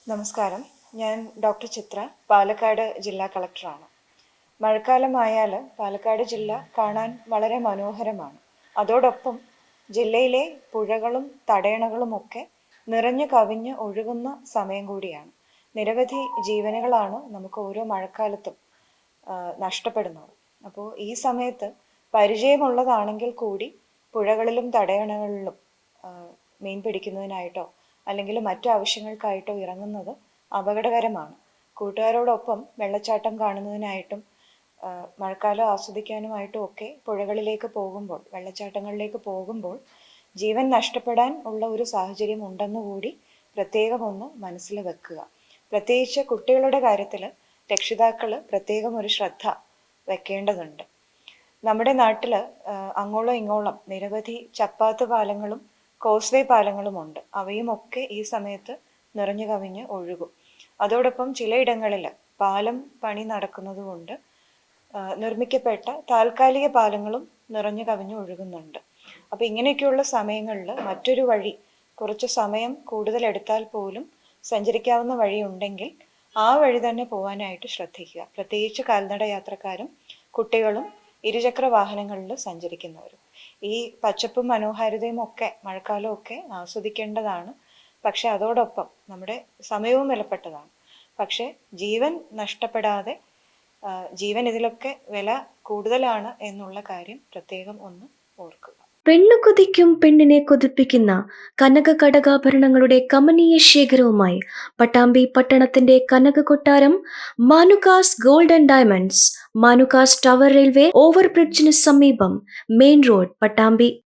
നമസ്കാരം. ഞാൻ ഡോക്ടർ ചിത്ര, പാലക്കാട് ജില്ലാ കളക്ടറാണ്. മഴക്കാലമായാൽ പാലക്കാട് ജില്ല കാണാൻ വളരെ മനോഹരമാണ്. അതോടൊപ്പം ജില്ലയിലെ പുഴകളും തടയണകളുമൊക്കെ നിറഞ്ഞു കവിഞ്ഞ് ഒഴുകുന്ന സമയം കൂടിയാണ്. നിരവധി ജീവനുകളാണ് നമുക്ക് ഓരോ മഴക്കാലത്തും നഷ്ടപ്പെടുന്നത്. അപ്പോൾ ഈ സമയത്ത് പരിചയമുള്ളതാണെങ്കിൽ കൂടി പുഴകളിലും തടയണകളിലും മീൻ പിടിക്കുന്നതിനായിട്ടോ അല്ലെങ്കിൽ മറ്റു ആവശ്യങ്ങൾക്കായിട്ടോ ഇറങ്ങുന്നത് അപകടകരമാണ്. കൂട്ടുകാരോടൊപ്പം വെള്ളച്ചാട്ടം കാണുന്നതിനായിട്ടും മഴക്കാലം ആസ്വദിക്കാനുമായിട്ടും ഒക്കെ പുഴകളിലേക്ക് പോകുമ്പോൾ, വെള്ളച്ചാട്ടങ്ങളിലേക്ക് പോകുമ്പോൾ ജീവൻ നഷ്ടപ്പെടാൻ ഉള്ള ഒരു സാഹചര്യം ഉണ്ടെന്നുകൂടി പ്രത്യേകം ഒന്ന് മനസ്സിൽ വെക്കുക. പ്രത്യേകിച്ച് കുട്ടികളുടെ കാര്യത്തിൽ രക്ഷിതാക്കൾ പ്രത്യേകം ഒരു ശ്രദ്ധ വെക്കേണ്ടതുണ്ട്. നമ്മുടെ നാട്ടിൽ അങ്ങോളം ഇങ്ങോളം നിരവധി ചപ്പാത്ത് പാലങ്ങളും കോസ്വേ പാലങ്ങളുമുണ്ട്. അവയുമൊക്കെ ഈ സമയത്ത് നിറഞ്ഞു കവിഞ്ഞ് ഒഴുകും. അതോടൊപ്പം ചിലയിടങ്ങളിൽ പാലം പണി നടക്കുന്നത് കൊണ്ട് നിർമ്മിക്കപ്പെട്ട താൽക്കാലിക പാലങ്ങളും നിറഞ്ഞു കവിഞ്ഞ് ഒഴുകുന്നുണ്ട്. അപ്പോൾ ഇങ്ങനെയൊക്കെയുള്ള സമയങ്ങളിൽ മറ്റൊരു വഴി കുറച്ച് സമയം കൂടുതൽ എടുത്താൽ പോലും സഞ്ചരിക്കാവുന്ന വഴി ഉണ്ടെങ്കിൽ ആ വഴി തന്നെ പോകാനായിട്ട് ശ്രദ്ധിക്കുക. പ്രത്യേകിച്ച് കാൽനട യാത്രക്കാരും കുട്ടികളും ഇരുചക്ര വാഹനങ്ങളിൽ സഞ്ചരിക്കുന്നവരും. ഈ പച്ചപ്പും മനോഹാരിതയും ഒക്കെ മഴക്കാലമൊക്കെ ആസ്വദിക്കേണ്ടതാണ്. പക്ഷെ അതോടൊപ്പം നമ്മുടെ സമയവും വിലപ്പെട്ടതാണ്. പക്ഷെ ജീവൻ നഷ്ടപ്പെടാതെ, ജീവൻ ഇതിലൊക്കെ വില കൂടുതലാണ് എന്നുള്ള കാര്യം പ്രത്യേകം ഒന്ന് ഓർക്കുക. പെണ്ണു കൊതിക്കും പെണ്ണിനെ കൊതിപ്പിക്കുന്ന കനക കടകാഭരണങ്ങളുടെ കമനീയ ശേഖരവുമായി പട്ടാമ്പി പട്ടണത്തിന്റെ കനക കൊട്ടാരം Manukas gold and diamonds, Manukas tower railway ഓവർബ്രിഡ്ജിന് സമീപം, മെയിൻ റോഡ്, പട്ടാമ്പി.